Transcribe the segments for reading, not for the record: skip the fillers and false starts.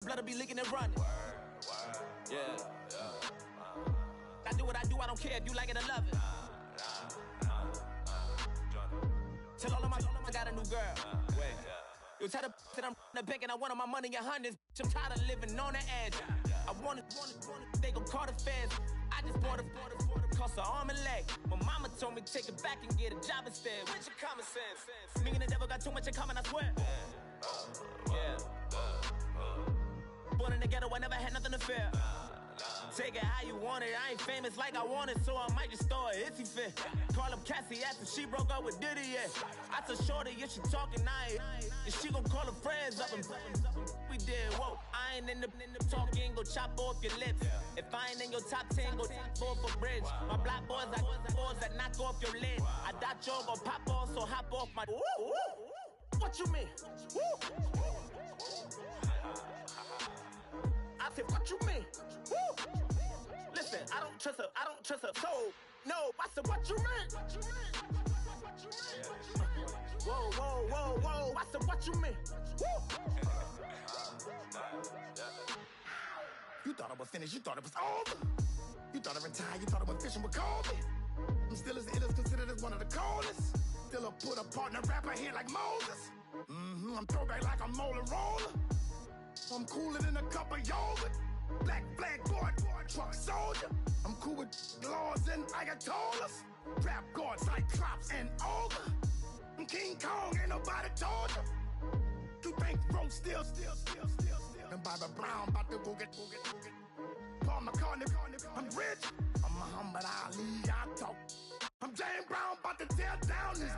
blood'll be leaking and running. Yeah. I do what I do, I don't care if you like it or love it. Tell all of my I got a new girl. Wait. You tell the that I'm the bank and I want all my money in hundreds. I'm tired of living on the edge. I want it, they gon' call the feds. I just bought a cost an arm and leg. My mama told me take it back and get a job instead. Where's your common sense? Me and the devil got too much in common, I swear. Yeah. Born in the ghetto, I never had nothing to fear. Take it how you want it, I ain't famous like I want it, so I might just throw a hissy fit. Call up Cassie after she broke up with Diddy, yeah. I told Shorty, if she talking, I ain't. And she gon' call her friends up and we did, whoa. I ain't in the talking, go chop off your lips. If I ain't in your top 10, go top 4 for bridge. My black boys, I boys that knock off your lid. I doubt y'all gon' pop off, so hop off my. What you mean? I said, what you mean? Listen, I don't trust her, so, no, I said, what you mean? Whoa, I said, what you mean? You thought I was finished, you thought it was over. You thought I retired, you thought I went fishing with Kobe. I'm still as ill as considered as one of the coldest. Still a put a partner rapper here like Moses. I'm throwback like a molar roller. I'm cooler than a cup of yogurt. Black flag boy, truck soldier. I'm cool with laws and Ayatollahs. Rap gods like Cyclops and Ogre. I'm King Kong, ain't nobody told you. You think Rome still. And Barbara Brown about to go get. Paul McCartney, I'm rich. I'm Muhammad Ali, I talk. I'm James Brown, about to tear down this.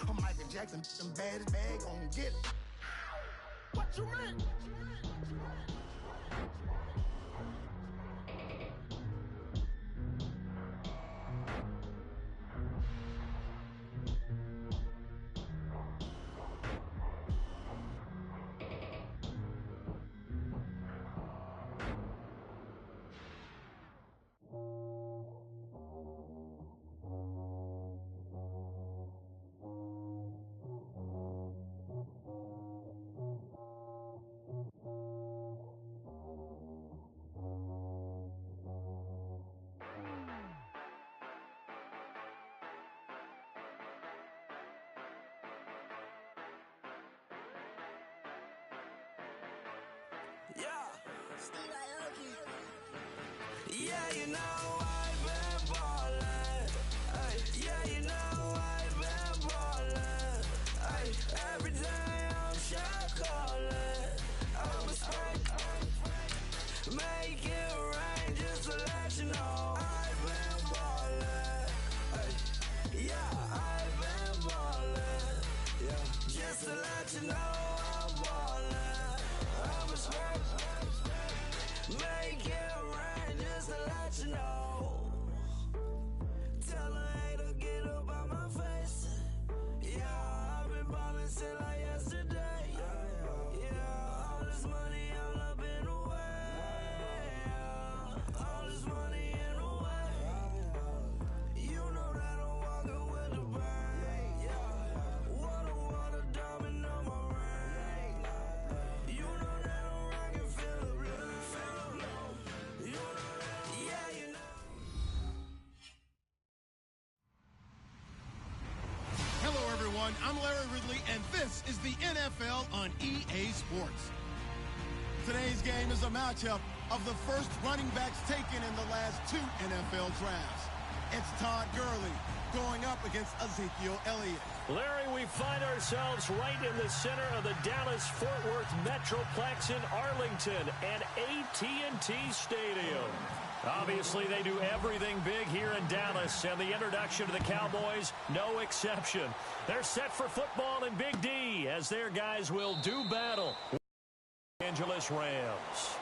I'm Michael Jackson, some baddest bag gon' get. What you mean? Yeah, you know I've been ballin'. Ay, yeah, you know I've been ballin'. Ay, every day I'm shot callin'. I'm a spank, make it rain just to let you know I've been ballin'. Ay, yeah, I've been ballin'. Yeah, just to let you know I'm ballin'. I'm a spank, make it rain just to let you know. Tell a hater get up on my face. Yeah, I've been ballin' since like yesterday. Yeah, all this money all up in the way. All this money in the way. You know that I'm walking with the bank. Water, diamond on my ring. You know that I'm rockin' feel the blue. You know that, yeah, you know. Hello, everyone. I'm Larry Ridley, and this is the NFL on EA Sports. Today's game is a matchup of the first running backs taken in the last 2 NFL drafts. It's Todd Gurley going up against Ezekiel Elliott. Larry, we find ourselves right in the center of the Dallas-Fort Worth Metroplex in Arlington and AT&T Stadium. Obviously, they do everything big here in Dallas, and the introduction to the Cowboys, no exception. They're set for football in Big D as their guys will do battle. Los Angeles Rams.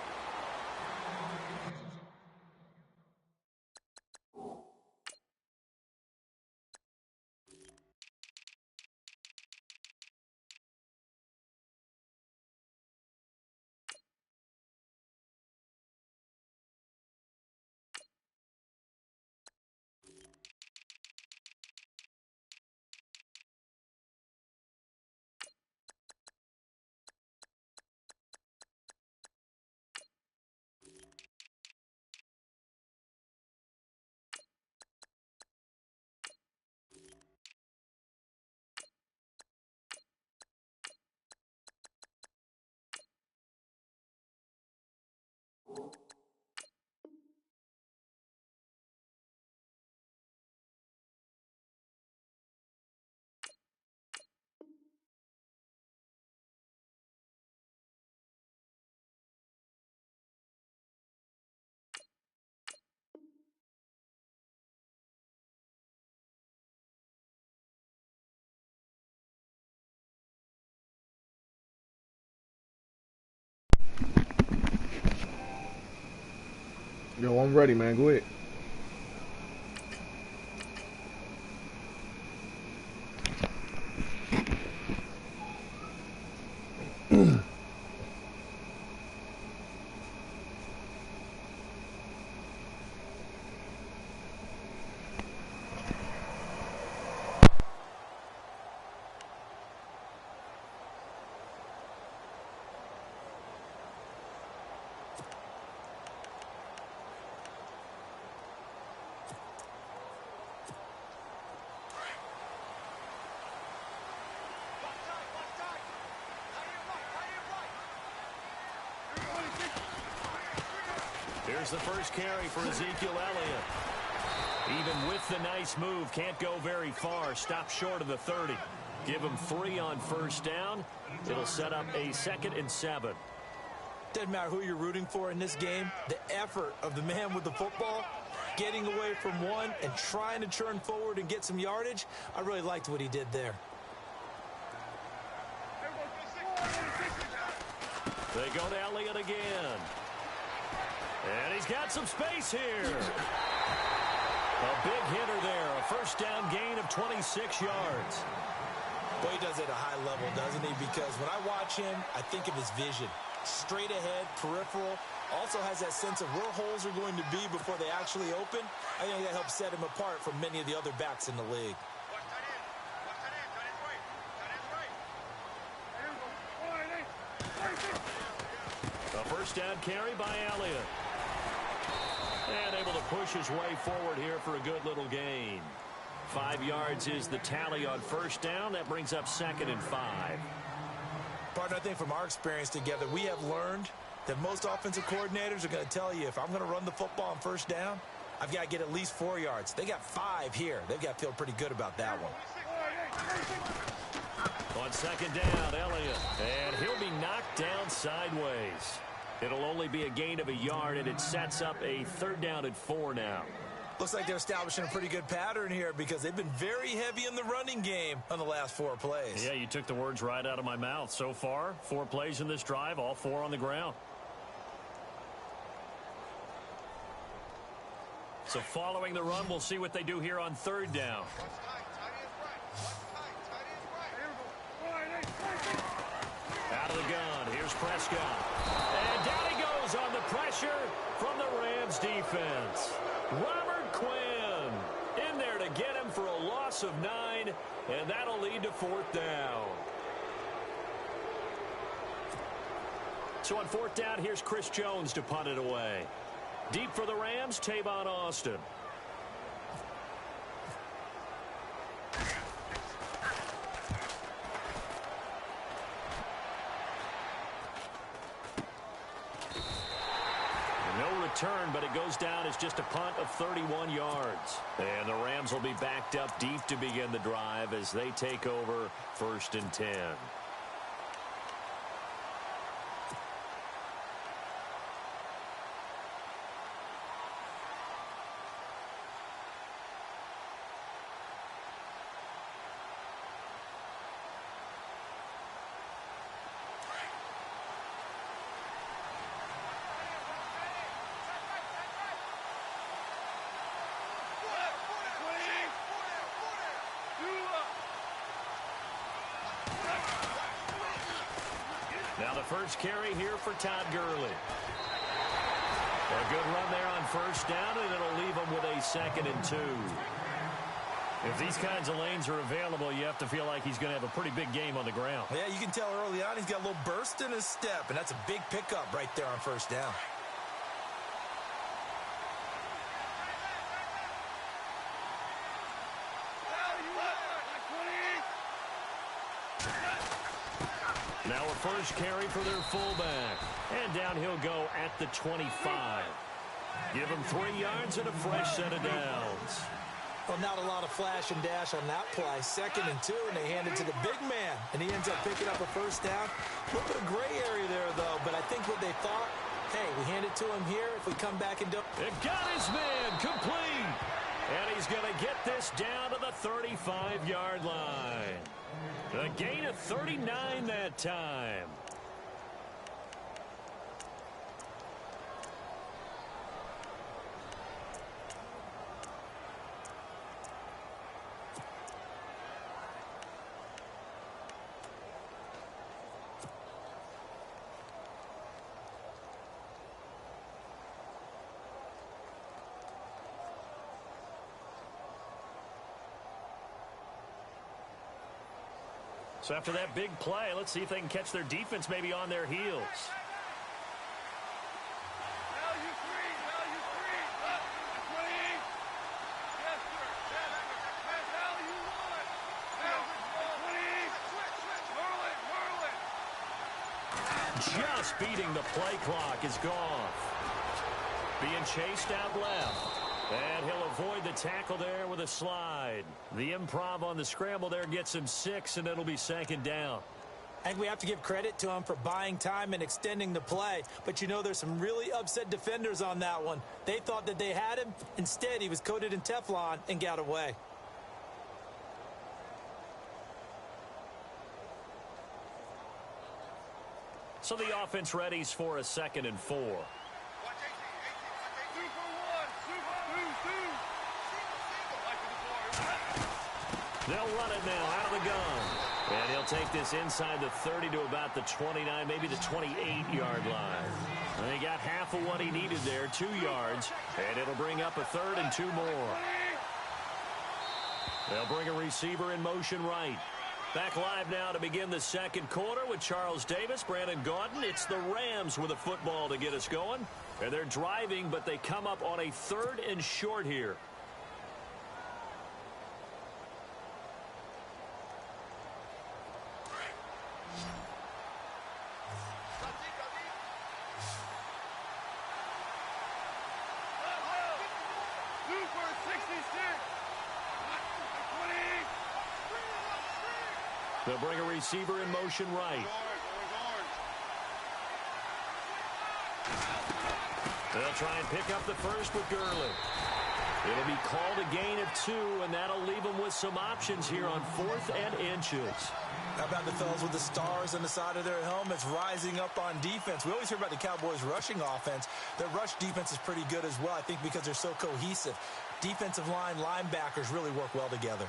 Yo, I'm ready, man. Go ahead. Here's the first carry for Ezekiel Elliott. Even with the nice move, can't go very far. Stop short of the 30. Give him 3 on first down. It'll set up a 2nd and 7. Doesn't matter who you're rooting for in this game. The effort of the man with the football, getting away from one and trying to turn forward and get some yardage, I really liked what he did there. They go to Elliott again. And he's got some space here. A big hitter there. A first down gain of 26 yards. Boy, he does it at a high level, doesn't he? Because when I watch him, I think of his vision. Straight ahead, peripheral. Also has that sense of where holes are going to be before they actually open. I think that helps set him apart from many of the other backs in the league. A first down carry by Elliott. And able to push his way forward here for a good little gain. 5 yards is the tally on first down. That brings up 2nd and 5. Partner, I think from our experience together, we have learned that most offensive coordinators are going to tell you, if I'm going to run the football on first down, I've got to get at least 4 yards. They got 5 here. They've got to feel pretty good about that one. On 2nd down, Elliott. And he'll be knocked down sideways. It'll only be a gain of a yard, and it sets up a 3rd down and 4 now. Looks like they're establishing a pretty good pattern here because they've been very heavy in the running game on the last 4 plays. Yeah, you took the words right out of my mouth. So far, 4 plays in this drive, all 4 on the ground. So following the run, we'll see what they do here on 3rd down. Out of the gun, here's Prescott. And down he goes on the pressure from the Rams defense. Robert Quinn in there to get him for a loss of 9, and that'll lead to 4th down. So on 4th down, here's Chris Jones to punt it away. Deep for the Rams, Tavon Austin. Return, but it goes down as just a punt of 31 yards. And the Rams will be backed up deep to begin the drive as they take over 1st and 10. Now the first carry here for Todd Gurley. A good run there on first down, and it'll leave him with a 2nd and 2. If these kinds of lanes are available, you have to feel like he's going to have a pretty big game on the ground. Yeah, you can tell early on he's got a little burst in his step, and that's a big pickup right there on first down. Now a first carry for their fullback. And down he'll go at the 25. Give him 3 yards and a fresh set of downs. Well, not a lot of flash and dash on that play. 2nd and 2, and they hand it to the big man. And he ends up picking up a first down. A little bit of gray area there, though. But I think what they thought, hey, we hand it to him here. If we come back and do it, got his man complete. And he's going to get this down to the 35-yard line. A gain of 39 that time. So after that big play, let's see if they can catch their defense maybe on their heels. Just beating the play clock is gone. Being chased out left. And he'll avoid the tackle there with a slide. The improv on the scramble there gets him 6, and it'll be 2nd down. I think we have to give credit to him for buying time and extending the play. But, you know, there's some really upset defenders on that one. They thought that they had him. Instead, he was coated in Teflon and got away. So the offense readies for a 2nd and 4. They'll run it now out of the gun. And he'll take this inside the 30 to about the 29, maybe the 28-yard line. And he got half of what he needed there, 2 yards. And it'll bring up a 3rd and 2 more. They'll bring a receiver in motion right. Back live now to begin the 2nd quarter with Charles Davis, Brandon Gaudin. It's the Rams with a football to get us going. And they're driving, but they come up on a 3rd and short here. They'll bring a receiver in motion right. They'll try and pick up the first with Gurley. It'll be called a gain of 2, and that'll leave them with some options here on 4th and inches. How about the fellas with the stars on the side of their helmets rising up on defense? We always hear about the Cowboys' rushing offense. Their rush defense is pretty good as well, I think, because they're so cohesive. Defensive line, linebackers really work well together.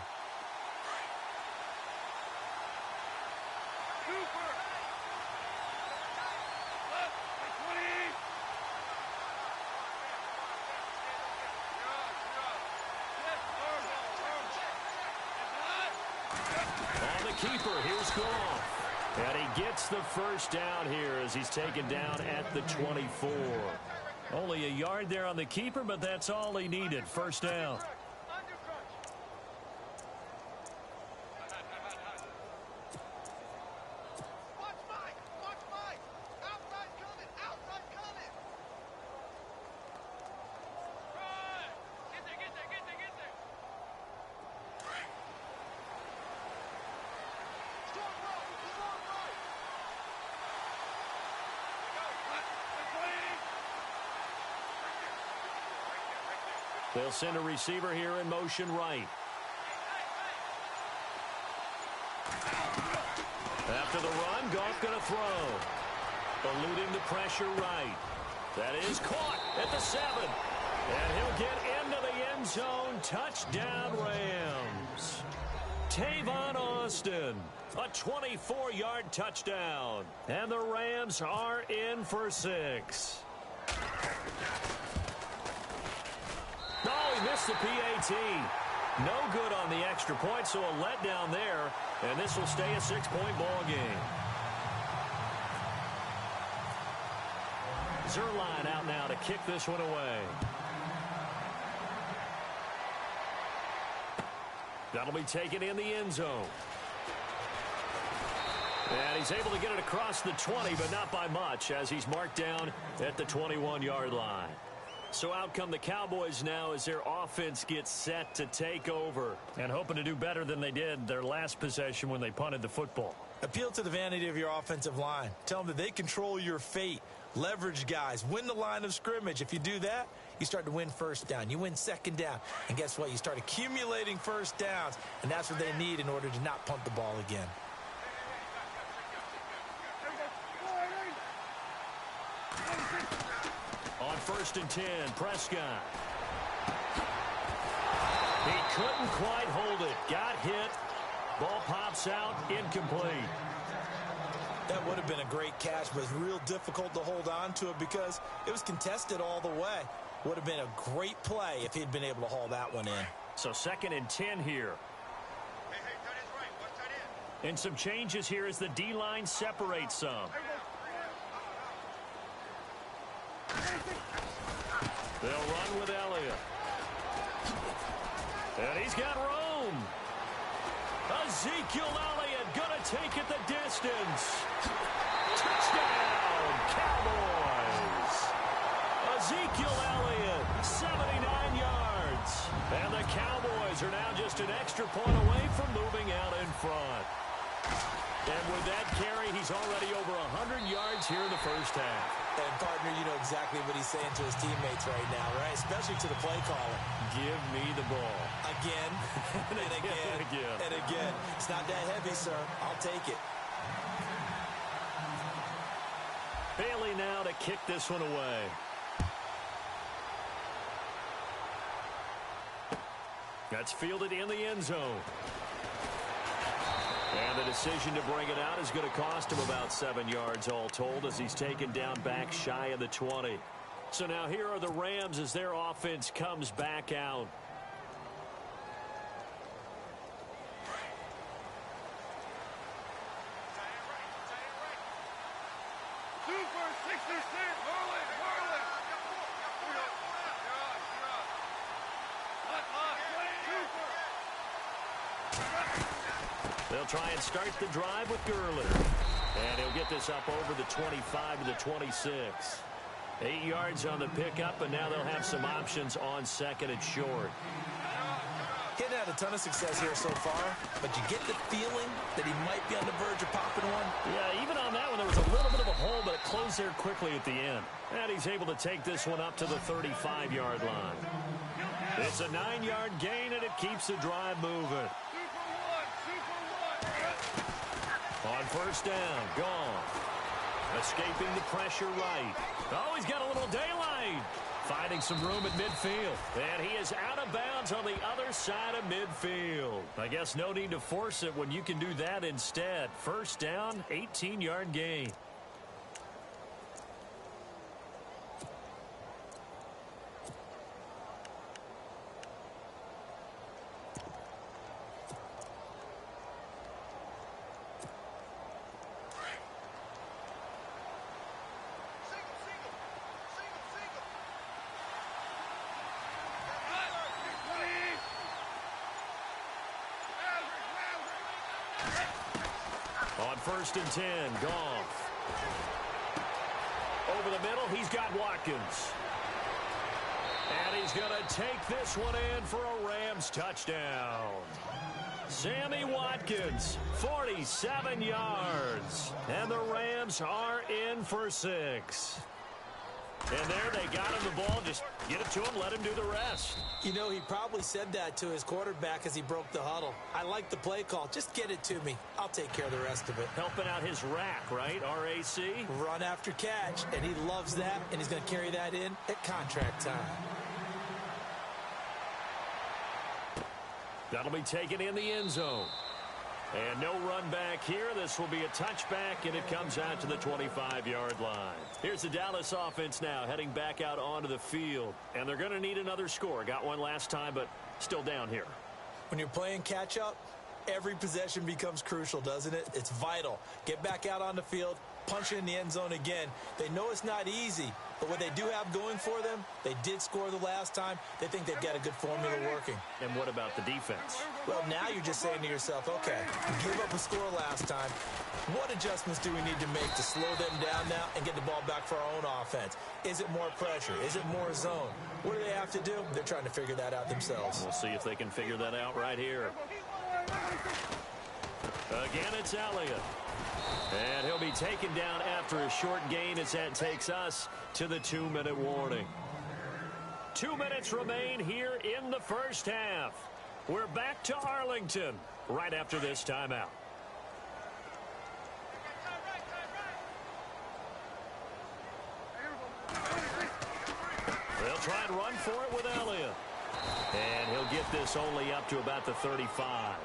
Keeper, here's Goff. And he gets the first down here as he's taken down at the 24. Only a yard there on the keeper, but that's all he needed. 1st down. They'll send a receiver here in motion right. After the run, Goff going to throw. Eluding the pressure right. That is caught at the 7. And he'll get into the end zone. Touchdown, Rams. Tavon Austin. A 24-yard touchdown. And the Rams are in for 6. Oh, he missed the PAT. No good on the extra point, so a letdown there. And this will stay a 6-point ball game. Zerline out now to kick this one away. That'll be taken in the end zone. And he's able to get it across the 20, but not by much, as he's marked down at the 21-yard line. So out come the Cowboys now as their offense gets set to take over and hoping to do better than they did their last possession when they punted the football. Appeal to the vanity of your offensive line. Tell them that they control your fate. Leverage guys. Win the line of scrimmage. If you do that, you start to win 1st down. You win 2nd down. And guess what? You start accumulating 1st downs. And that's what they need in order to not punt the ball again. On 1st and 10, Prescott. He couldn't quite hold it. Got hit. Ball pops out. Incomplete. That would have been a great catch, but it's real difficult to hold on to it because it was contested all the way. Would have been a great play if he'd been able to haul that one in. So 2nd and 10 here. And some changes here as the D-line separates some. They'll run with Elliott. And he's got room. Ezekiel Elliott going to take it the distance. Touchdown, Cowboys. Ezekiel Elliott, 79 yards. And the Cowboys are now just an extra point away from moving out in front. And with that carry, he's already over 100 yards here in the first half. And, partner, you know exactly what he's saying to his teammates right now, right? Especially to the play caller. Give me the ball. Again, and again, and again. It's not that heavy, sir. I'll take it. Bailey now to kick this one away. That's fielded in the end zone. And the decision to bring it out is going to cost him about 7 yards all told as he's taken down back shy of the 20. So now here are the Rams as their offense comes back out. They'll try and start the drive with Gurley. And he'll get this up over the 25 to the 26. 8 yards on the pickup, and now they'll have some options on second and short. Getting had a ton of success here so far, but you get the feeling that he might be on the verge of popping one. Yeah, even on that one, there was a little bit of a hole, but it closed there quickly at the end. And he's able to take this one up to the 35-yard line. It's a 9-yard gain, and it keeps the drive moving. On first down, gone. Escaping the pressure right. Oh, he's got a little daylight. Finding some room at midfield. And he is out of bounds on the other side of midfield. I guess no need to force it when you can do that instead. First down, 18-yard gain. On first and 10, Goff. Over the middle, he's got Watkins. And he's going to take this one in for a Rams touchdown. Sammy Watkins, 47 yards. And the Rams are in for 6. And there they got him the ball. Just get it to him, let him do the rest. You know, he probably said that to his quarterback as he broke the huddle. I like the play call. Just get it to me. I'll take care of the rest of it. Helping out his rack, right? RAC? Run after catch, and he loves that, and he's going to carry that in at contract time. That'll be taken in the end zone. And no run back here. This will be a touchback, and it comes out to the 25-yard line. Here's the Dallas offense now heading back out onto the field. And they're going to need another score. Got one last time, but still down here. When you're playing catch-up, every possession becomes crucial, doesn't it? It's vital. Get back out on the field, punch it in the end zone again. They know it's not easy, but what they do have going for them, they did score the last time. They think they've got a good formula working. And what about the defense? Well, now you're just saying to yourself, okay, give up a score last time. What adjustments do we need to make to slow them down now and get the ball back for our own offense? Is it more pressure? Is it more zone? What do they have to do? They're trying to figure that out themselves. We'll see if they can figure that out right here. Again, it's Elliott. And he'll be taken down after a short gain as that takes us to the 2-minute warning. 2 minutes remain here in the first half. We're back to Arlington right after this timeout. They'll try and run for it with Elliott. And he'll get this only up to about the 35.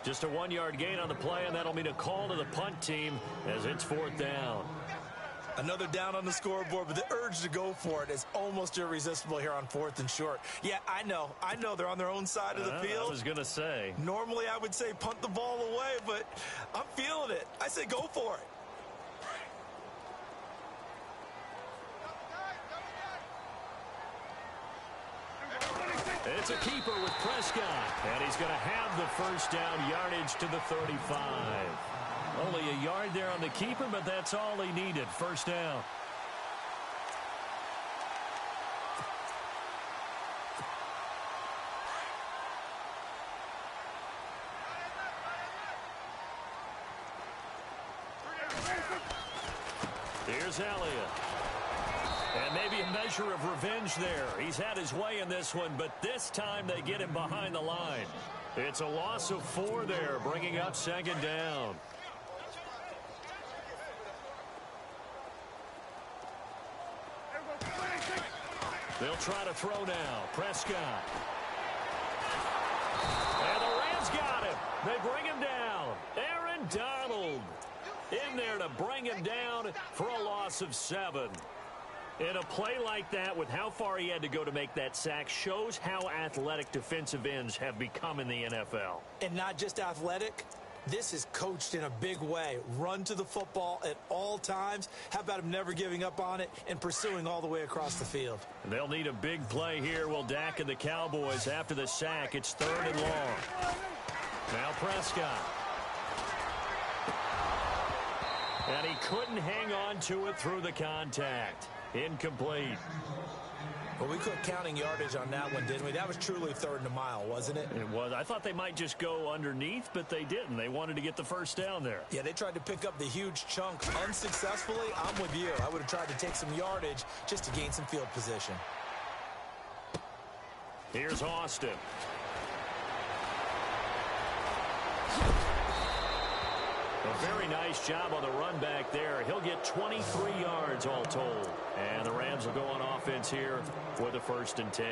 Just a 1-yard gain on the play, and that'll mean a call to the punt team as it's 4th down. Another down on the scoreboard, but the urge to go for it is almost irresistible here on 4th and short. Yeah, I know they're on their own side of the field. I was going to say. Normally I would say punt the ball away, but I'm feeling it. I say go for it. It's a keeper with Prescott, and he's going to have the first down, yardage to the 35. Only a yard there on the keeper, but that's all he needed. First down. Here's Elliott. And maybe a measure of revenge there. He's had his way in this one, but this time they get him behind the line. It's a loss of 4 there, bringing up second down. They'll try to throw now. Prescott. And the Rams got him. They bring him down. Aaron Donald in there to bring him down for a loss of 7. In a play like that, with how far he had to go to make that sack, shows how athletic defensive ends have become in the NFL. And not just athletic. This is coached in a big way. Run to the football at all times. How about him never giving up on it and pursuing all the way across the field? They'll need a big play here. Will Dak and the Cowboys after the sack. It's 3rd and long. Now Prescott. And he couldn't hang on to it through the contact. Incomplete. Well, we quit counting yardage on that one, didn't we? That was truly 3rd and a mile, wasn't it? It was. I thought they might just go underneath, but they didn't. They wanted to get the first down there. Yeah, they tried to pick up the huge chunk unsuccessfully. I'm with you. I would have tried to take some yardage just to gain some field position. Here's Austin. A very nice job on the run back there. He'll get 23 yards all told. And the Rams will go on offense here with a 1st and 10.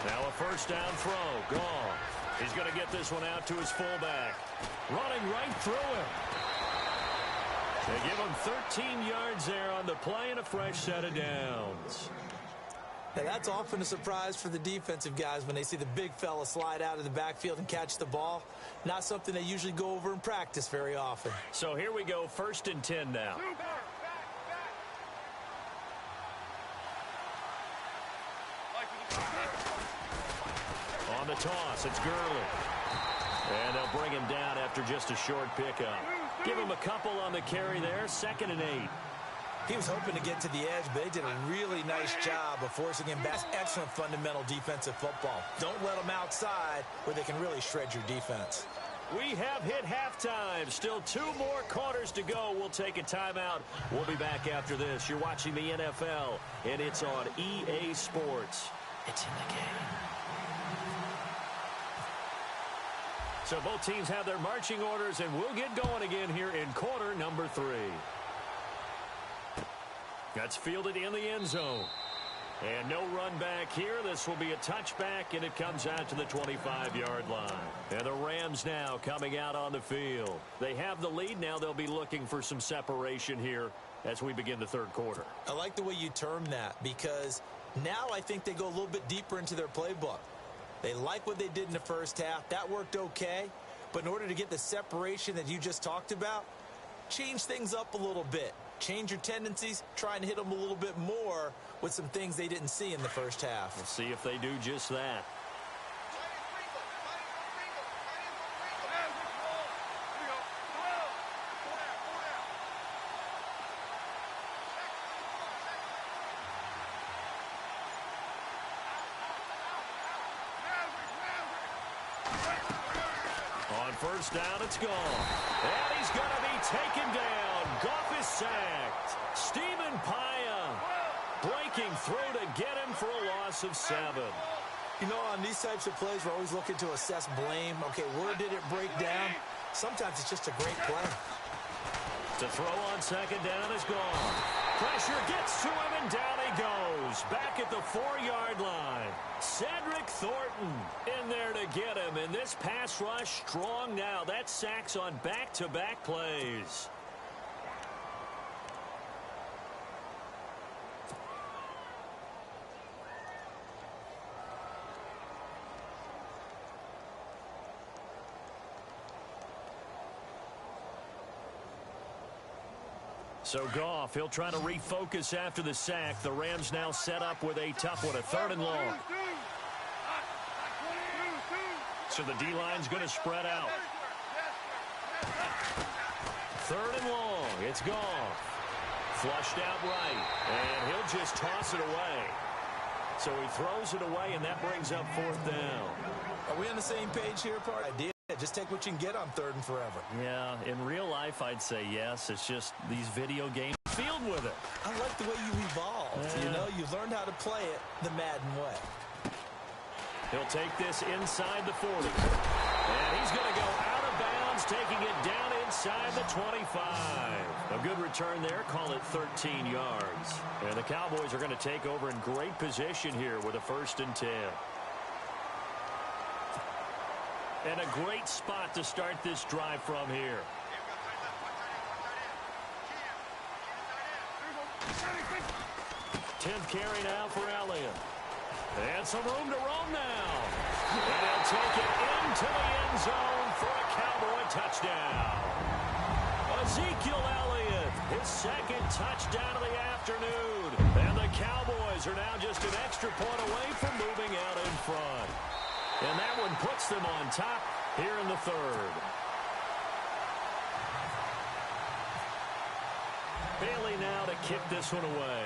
Now a first down throw. Gone. He's going to get this one out to his fullback. Running right through him. They give him 13 yards there on the play and a fresh set of downs. Now, that's often a surprise for the defensive guys when they see the big fella slide out of the backfield and catch the ball. Not something they usually go over in practice very often. So here we go, 1st and 10 now. On the toss, it's Gurley. And they'll bring him down after just a short pickup. Give him a couple on the carry there, 2nd and 8. He was hoping to get to the edge, but they did a really nice job of forcing him back. Excellent fundamental defensive football. Don't let them outside where they can really shred your defense. We have hit halftime. Still 2 more quarters to go. We'll take a timeout. We'll be back after this. You're watching the NFL, and it's on EA Sports. It's in the game. So both teams have their marching orders, and we'll get going again here in quarter number 3. That's fielded in the end zone. And no run back here. This will be a touchback, and it comes out to the 25-yard line. And the Rams now coming out on the field. They have the lead. Now they'll be looking for some separation here as we begin the 3rd quarter. I like the way you term that, because now I think they go a little bit deeper into their playbook. They like what they did in the first half. That worked okay. But in order to get the separation that you just talked about, change things up a little bit. Change your tendencies, try and hit them a little bit more with some things they didn't see in the first half. We'll see if they do just that. On first down. It's gone. And he's going to be taken down. Goff is sacked. Stephen Paya breaking through to get him for a loss of 7. You know, on these types of plays, we're always looking to assess blame. Okay, where did it break down? Sometimes it's just a great play. To throw on second down is gone. Pressure gets to him, and down he goes. Back at the 4-yard line. Cedric Thornton in there to get him. And this pass rush strong now. That's sacks on back-to-back plays. So Goff, he'll try to refocus after the sack. The Rams now set up with a tough one, a 3rd and long. So the D-line's going to spread out. 3rd and long. It's Goff. Flushed out right. And he'll just toss it away. So he throws it away, and that brings up 4th down. Are we on the same page here, Part? Idea. Just take what you can get on 3rd and forever. Yeah, in real life, I'd say yes. It's just these video games field with it. I like the way you evolved. You know, you learned how to play it the Madden way. He'll take this inside the 40. And he's going to go out of bounds, taking it down inside the 25. A good return there. Call it 13 yards. And the Cowboys are going to take over in great position here with a 1st and 10. And a great spot to start this drive from here. Tenth carry now for Elliott. And some room to roam now. And he'll take it into the end zone for a Cowboy touchdown. Ezekiel Elliott, his 2nd touchdown of the afternoon. And the Cowboys are now just an extra point away from moving out in front. And that one puts them on top here in the 3rd. Bailey now to kick this one away.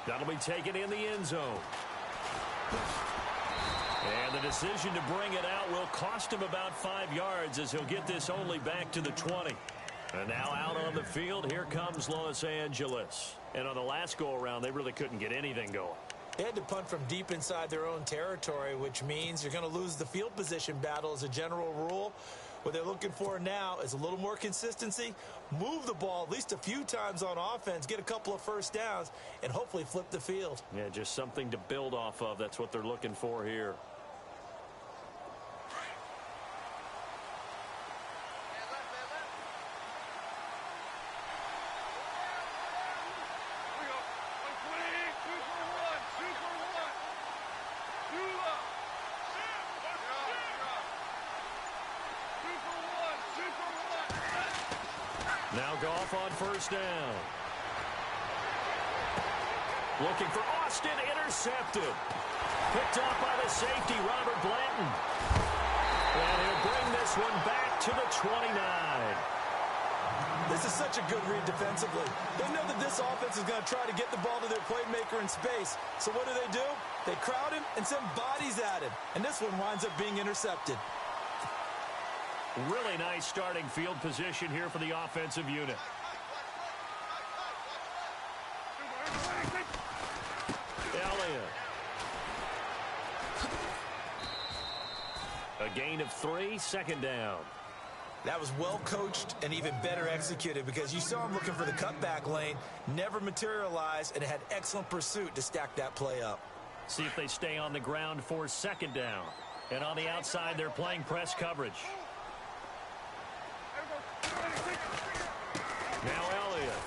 That'll be taken in the end zone. And the decision to bring it out will cost him about 5 yards as he'll get this only back to the 20. And now out on the field, here comes Los Angeles. And on the last go-around, they really couldn't get anything going. They had to punt from deep inside their own territory, which means you're going to lose the field position battle as a general rule. What they're looking for now is a little more consistency, move the ball at least a few times on offense, get a couple of first downs, and hopefully flip the field. Yeah, just something to build off of. That's what they're looking for here. Now Goff on 1st down. Looking for Austin, intercepted. Picked off by the safety, Robert Blanton. And he'll bring this one back to the 29. This is such a good read defensively. They know that this offense is going to try to get the ball to their playmaker in space. So what do? They crowd him and send bodies at him. And this one winds up being intercepted. Really nice starting field position here for the offensive unit. Elliott. A gain of 3, 2nd down. That was well coached and even better executed because you saw him looking for the cutback lane, never materialized, and had excellent pursuit to stack that play up. See if they stay on the ground for 2nd down. And on the outside, they're playing press coverage. Now Elliott.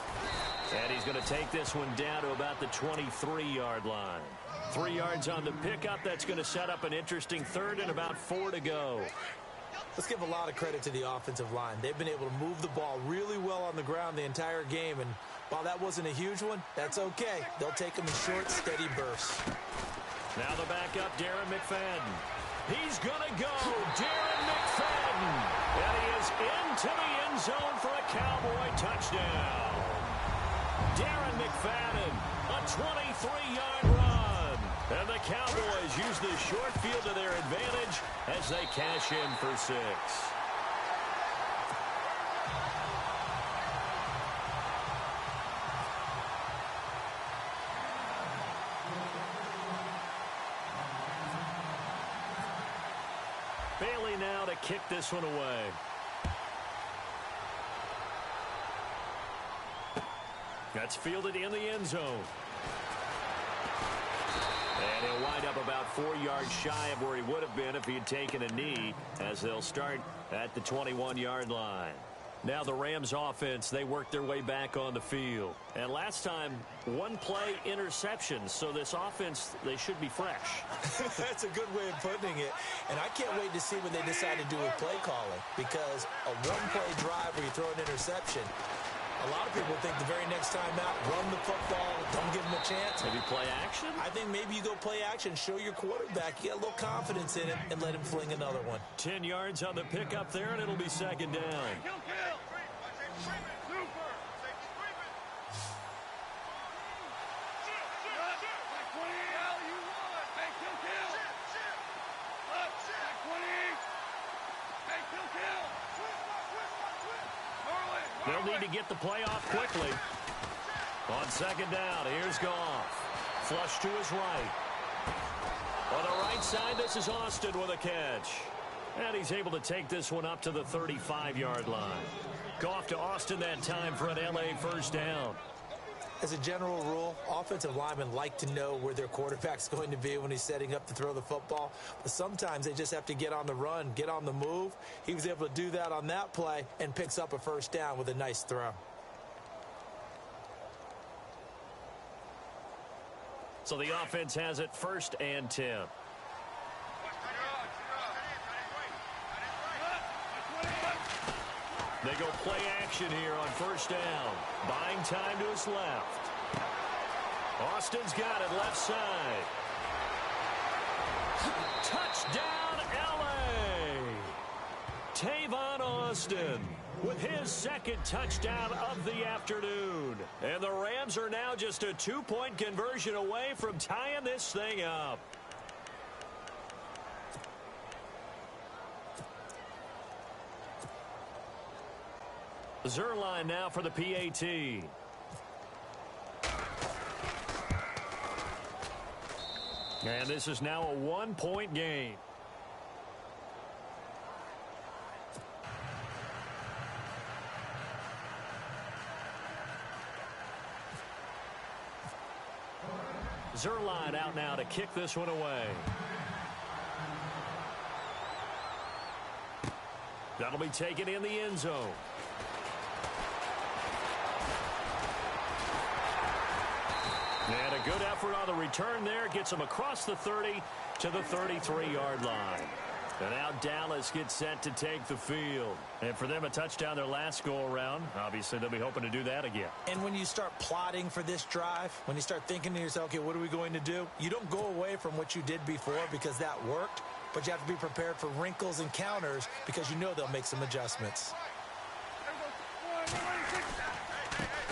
And he's going to take this one down to about the 23-yard line. 3 yards on the pickup. That's going to set up an interesting 3rd and about 4 to go. Let's give a lot of credit to the offensive line. They've been able to move the ball really well on the ground the entire game. And while that wasn't a huge one, that's okay. They'll take them in short, steady bursts. Now the backup, Darren McFadden. He's going to go. Darren McFadden. And he is into the end zone for a Cowboy touchdown. Darren McFadden, a 23-yard run. And the Cowboys use the short field to their advantage as they cash in for 6. Bailey now to kick this one away. That's fielded in the end zone. And he'll wind up about 4 yards shy of where he would have been if he had taken a knee, as they'll start at the 21-yard line. Now the Rams offense, they work their way back on the field. And last time, 1-play interception. So this offense, they should be fresh. That's a good way of putting it. And I can't wait to see what they decide to do with play calling. Because a 1-play drive where you throw an interception, a lot of people think the very next time out, run the football, don't give him a chance. Maybe play action? I think maybe you go play action, show your quarterback, you get a little confidence in it, and let him fling another one. 10 yards on the pickup there, and it'll be second down. They'll need to get the play off quickly. On second down, here's Goff. Flush to his right. On the right side, this is Austin with a catch. And he's able to take this one up to the 35-yard line. Goff to Austin that time for an LA first down. As a general rule, offensive linemen like to know where their quarterback's going to be when he's setting up to throw the football. But sometimes they just have to get on the run, get on the move. He was able to do that on that play and picks up a first down with a nice throw. So the offense has it 1st and 10. They go play action here on first down. Buying time to his left. Austin's got it left side. Touchdown, L.A. Tavon Austin with his 2nd touchdown of the afternoon. And the Rams are now just a 2-point conversion away from tying this thing up. Zerline now for the PAT. And this is now a 1-point game. Zerline out now to kick this one away. That'll be taken in the end zone. And a good effort on the return there. Gets him across the 30 to the 33-yard line. And now Dallas gets set to take the field. And for them, a touchdown their last go-around. Obviously, they'll be hoping to do that again. And when you start plotting for this drive, when you start thinking to yourself, okay, what are we going to do? You don't go away from what you did before because that worked. But you have to be prepared for wrinkles and counters because you know they'll make some adjustments.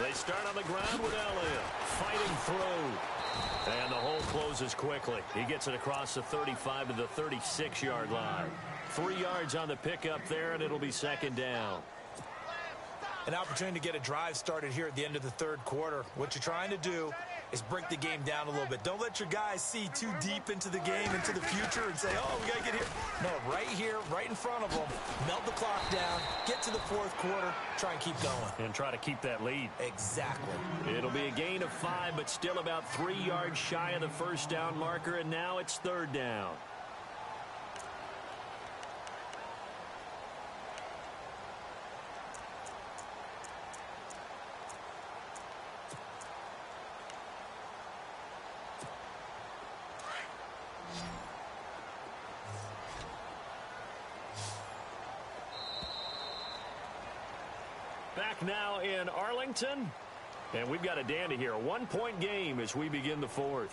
They start on the ground with Elliott. Fighting through. And the hole closes quickly. He gets it across the 35 to the 36-yard line. 3 yards on the pickup there, and it'll be second down. An opportunity to get a drive started here at the end of the 3rd quarter. What you're trying to do is break the game down a little bit. Don't let your guys see too deep into the game, into the future, and say, oh, we got to get here. No, right here, right in front of them. Melt the clock down, get to the 4th quarter, try and keep going. And try to keep that lead. Exactly. It'll be a gain of 5, but still about 3 yards shy of the first down marker, and now it's 3rd down. Back now in Arlington, and we've got a dandy here. A 1-point game as we begin the 4th.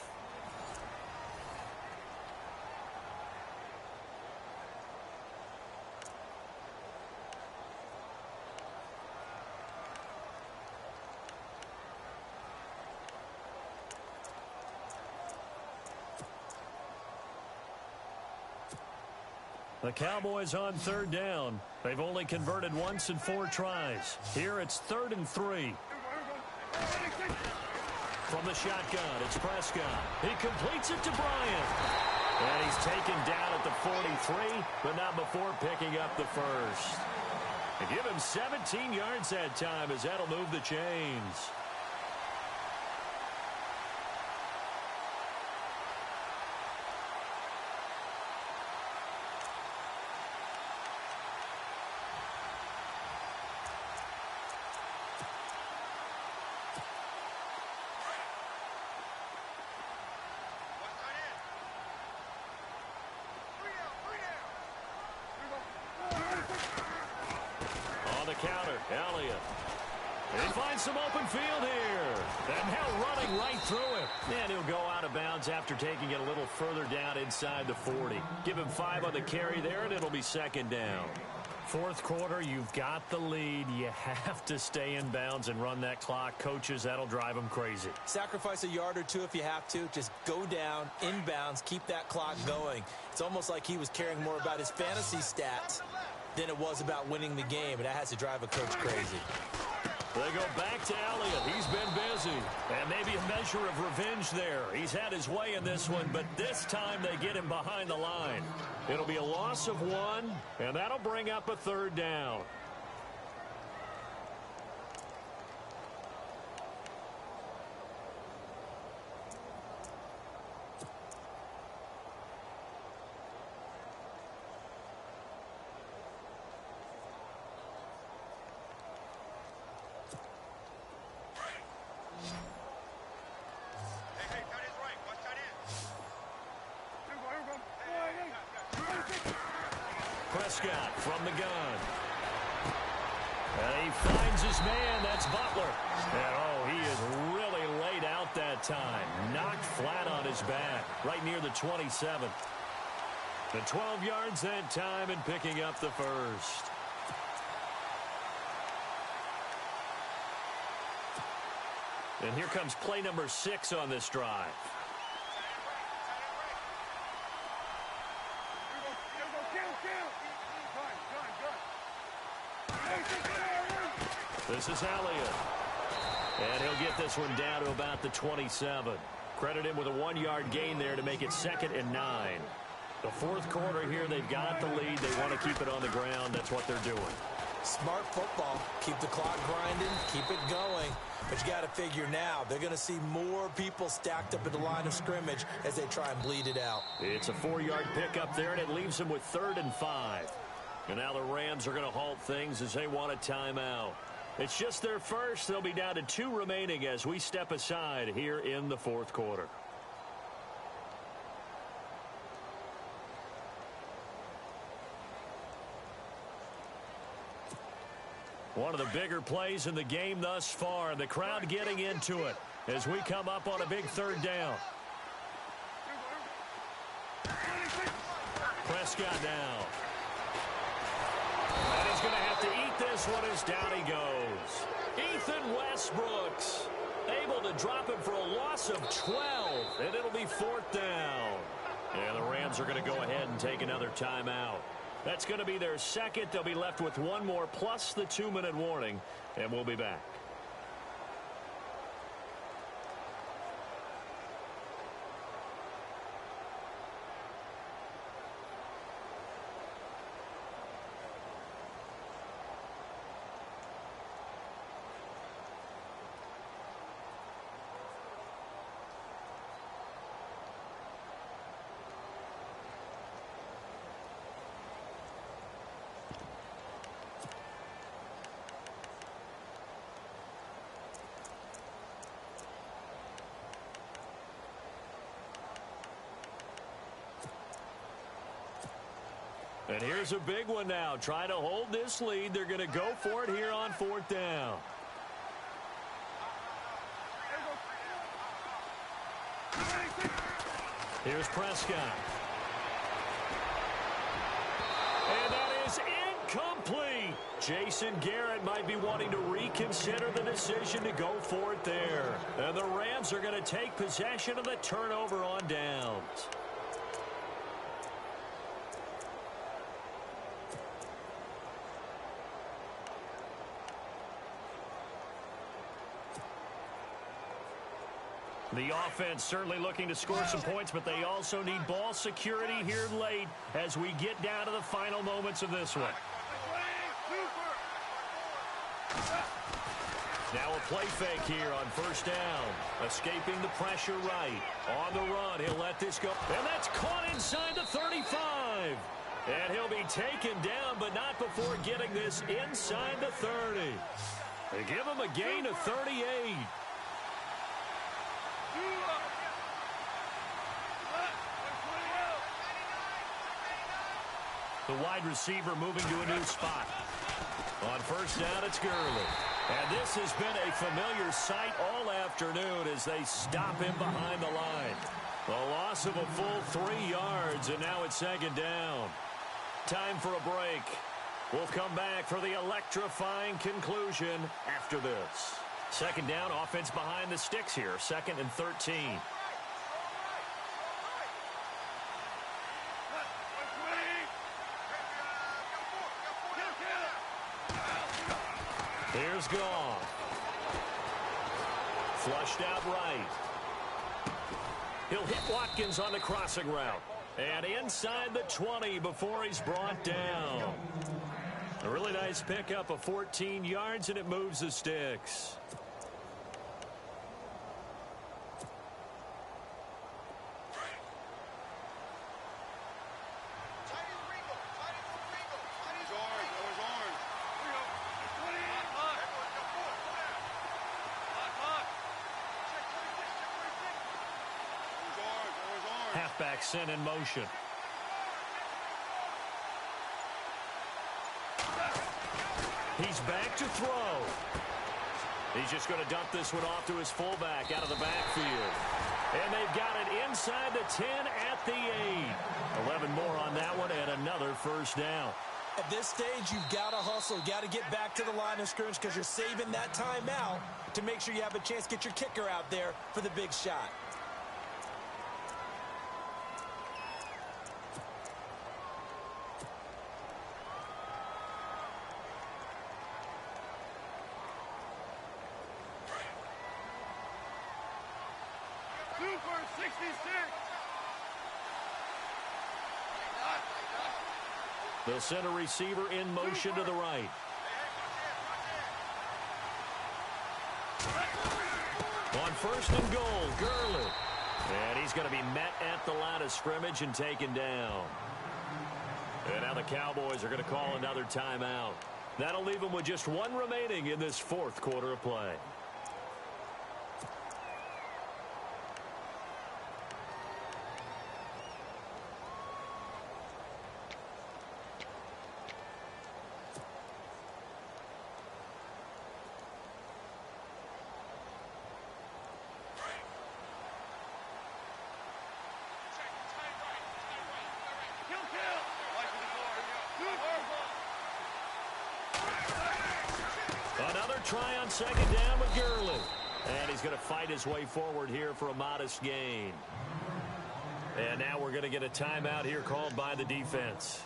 The Cowboys on third down. They've only converted once in 4 tries. Here it's 3rd and 3. From the shotgun, it's Prescott. He completes it to Bryant. And he's taken down at the 43, but not before picking up the first. And give him 17 yards that time as that'll move the chains. Counter, Elliott. He finds some open field here. And now running right through it. And he'll go out of bounds after taking it a little further down inside the 40. Give him 5 on the carry there, and it'll be 2nd down. 4th quarter, you've got the lead. You have to stay in bounds and run that clock. Coaches, that'll drive them crazy. Sacrifice a yard or 2 if you have to. Just go down, in bounds, keep that clock going. It's almost like he was caring more about his fantasy stats than it was about winning the game, and that has to drive a coach crazy. They go back to Elliott. He's been busy. And maybe a measure of revenge there. He's had his way in this one, but this time they get him behind the line. It'll be a loss of 1, and that'll bring up a 3rd down. Prescott from the gun. And he finds his man. That's Butler. And, oh, he is really laid out that time. Knocked flat on his back, right near the 27. The 12 yards that time and picking up the first. And here comes play number 6 on this drive. This is Elliott. And he'll get this one down to about the 27. Credit him with a 1-yard gain there to make it 2nd and 9. The 4th quarter here, they've got the lead. They want to keep it on the ground. That's what they're doing. Smart football. Keep the clock grinding. Keep it going. But you got to figure now, they're going to see more people stacked up at the line of scrimmage as they try and bleed it out. It's a 4-yard pickup there, and it leaves them with 3rd and 5. And now the Rams are going to halt things as they want a timeout. It's just their first. They'll be down to 2 remaining as we step aside here in the 4th quarter. One of the bigger plays in the game thus far. The crowd getting into it as we come up on a big 3rd down. Prescott now. And he's going to have to eat this one as down he goes. Ethan Westbrooks able to drop him for a loss of 12, and it'll be 4th down. And the Rams are going to go ahead and take another timeout. That's going to be their 2nd. They'll be left with 1 more plus the 2-minute warning, and we'll be back. And here's a big one now. Trying to hold this lead. They're going to go for it here on 4th down. Here's Prescott. And that is incomplete. Jason Garrett might be wanting to reconsider the decision to go for it there. And the Rams are going to take possession of the turnover on downs. The offense certainly looking to score some points, but they also need ball security here late as we get down to the final moments of this one. Now a play fake here on first down. Escaping the pressure right. On the run, he'll let this go. And that's caught inside the 35. And he'll be taken down, but not before getting this inside the 30. They give him a gain of 38. The wide receiver moving to a new spot. On first down, it's Gurley. And this has been a familiar sight all afternoon as they stop him behind the line. A loss of a full 3 yards, and now it's second down. Time for a break. We'll come back for the electrifying conclusion after this. Second down, offense behind the sticks here. 2nd and 13. Here's Goff. Flushed out right. He'll hit Watkins on the crossing route. And inside the 20 before he's brought down. A really nice pickup of 14 yards, and it moves the sticks. Halfback sent in motion. He's back to throw. He's just going to dump this one off to his fullback out of the backfield. And they've got it inside the 10 at the 8. 11 more on that one and another first down. At this stage, you've got to hustle. You've got to get back to the line of scrimmage because you're saving that timeout to make sure you have a chance to get your kicker out there for the big shot. They'll send a receiver in motion to the right. On first and goal, Gurley. And he's going to be met at the line of scrimmage and taken down. And now the Cowboys are going to call another timeout. That'll leave them with just one remaining in this 4th quarter of play. Another try on second down with Gurley. And he's going to fight his way forward here for a modest gain. And now we're going to get a timeout here called by the defense.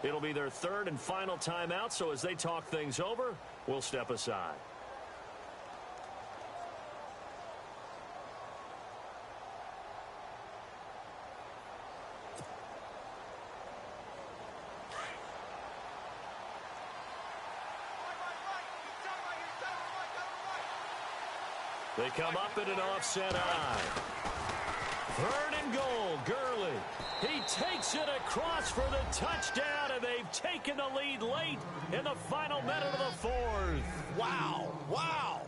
It'll be their 3rd and final timeout, so as they talk things over, we'll step aside. They come up in an offset eye. 3rd and goal, Gurley. He takes it across for the touchdown, and they've taken the lead late in the final minute of the 4th. Wow, wow.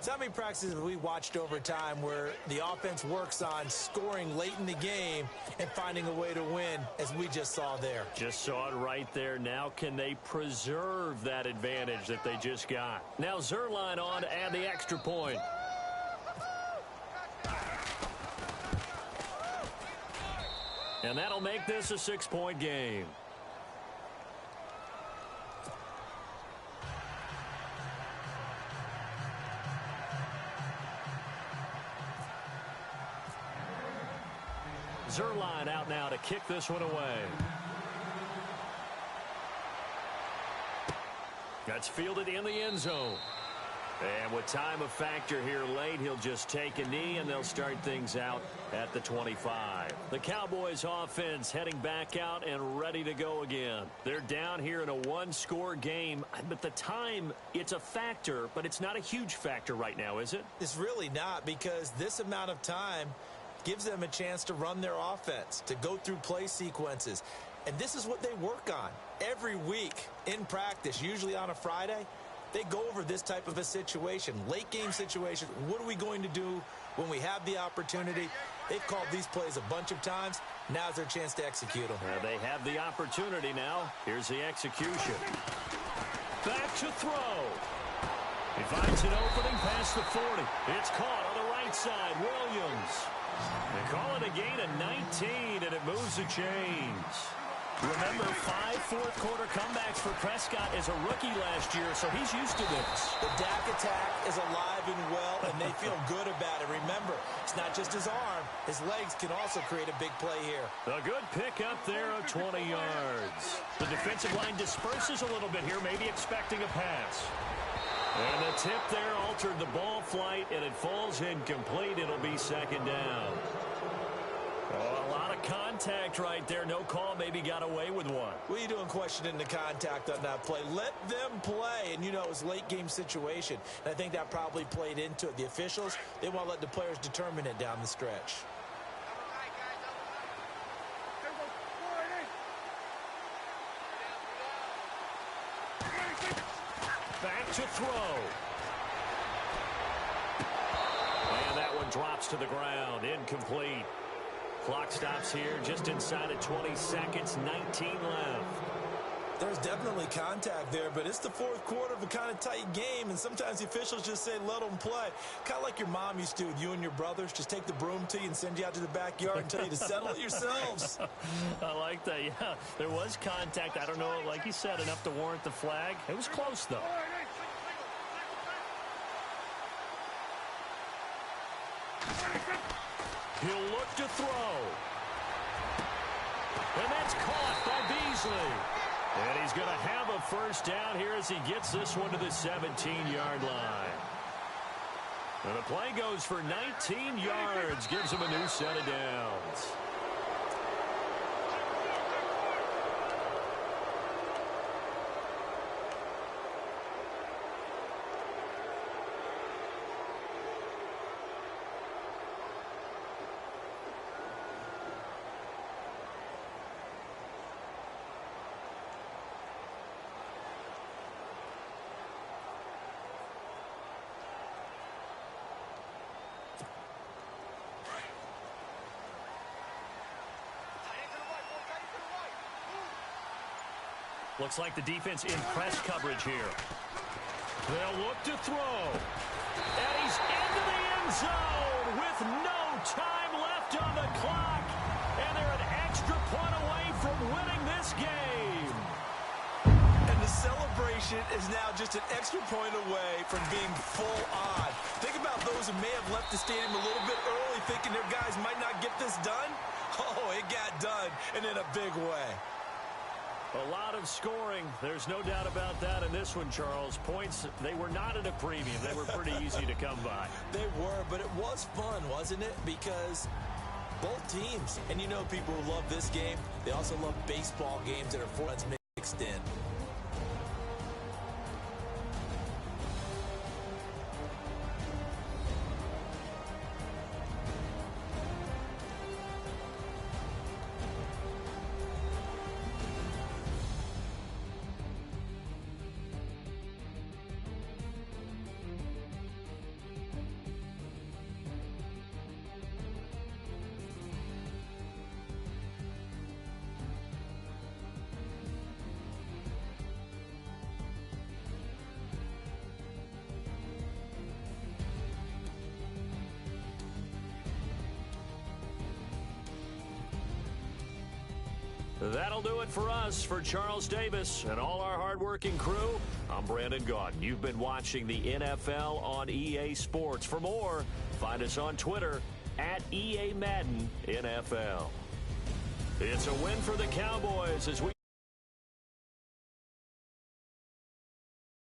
So many practices we watched over time where the offense works on scoring late in the game and finding a way to win, as we just saw there. Just saw it right there. Now can they preserve that advantage that they just got? Now Zerline on to add the extra point. And that'll make this a 6-point game. Zerline out now to kick this one away. That's fielded in the end zone. And with time a factor here late, he'll just take a knee, and they'll start things out at the 25. The Cowboys offense heading back out and ready to go again. They're down here in a one-score game, but the time, it's a factor, but it's not a huge factor right now, is it? It's really not, because this amount of time gives them a chance to run their offense, to go through play sequences. And this is what they work on every week in practice, usually on a Friday. They go over this type of a situation, late game situation. What are we going to do when we have the opportunity? They've called these plays a bunch of times. Now's their chance to execute them. They have the opportunity now. Here's the execution. Back to throw. He finds an opening past the 40. It's caught on the right side. Williams. They call it a gain of 19, and it moves the chains. Remember, 5 fourth-quarter comebacks for Prescott as a rookie last year, so he's used to this. The Dak attack is alive and well, and they feel good about it. Remember, it's not just his arm. His legs can also create a big play here. A good pick up there of 20 yards. The defensive line disperses a little bit here, maybe expecting a pass. And the tip there altered the ball flight, and it falls incomplete. It'll be second down. Oh, a lot of contact right there. No call. Maybe got away with one. What are you doing questioning the contact on that play? Let them play. And, you know, it was a late-game situation. And I think that probably played into it. The officials, they want to let the players determine it down the stretch. Back to throw. And that one drops to the ground. Incomplete. Clock stops here just inside of 20 seconds, 19 left. There's definitely contact there, but it's the fourth quarter of a kind of tight game, and sometimes the officials just say, let them play. Kind of like your mom used to with you and your brothers. Just take the broom to you and send you out to the backyard and tell you to settle it yourselves. I like that, yeah. There was contact. I don't know, like you said, enough to warrant the flag. It was close, though. He'll look to throw. And that's caught by Beasley. And he's going to have a first down here as he gets this one to the 17-yard line. And the play goes for 19 yards, gives him a new set of downs. Looks like the defense in press coverage here. They'll look to throw. And he's into the end zone with no time left on the clock. And they're an extra point away from winning this game. And the celebration is now just an extra point away from being full on. Think about those who may have left the stadium a little bit early thinking their guys might not get this done. Oh, it got done, and in a big way. A lot of scoring. There's no doubt about that in this one, Charles. Points, they were not at a premium. They were pretty easy to come by. They were, but it was fun, wasn't it? Because both teams, and you know people who love this game, they also love baseball games that are four runs mixed in. That'll do it for us. For Charles Davis and all our hardworking crew, I'm Brandon Gaudin. You've been watching the NFL on EA Sports. For more, find us on Twitter at EA Madden NFL. It's a win for the Cowboys as we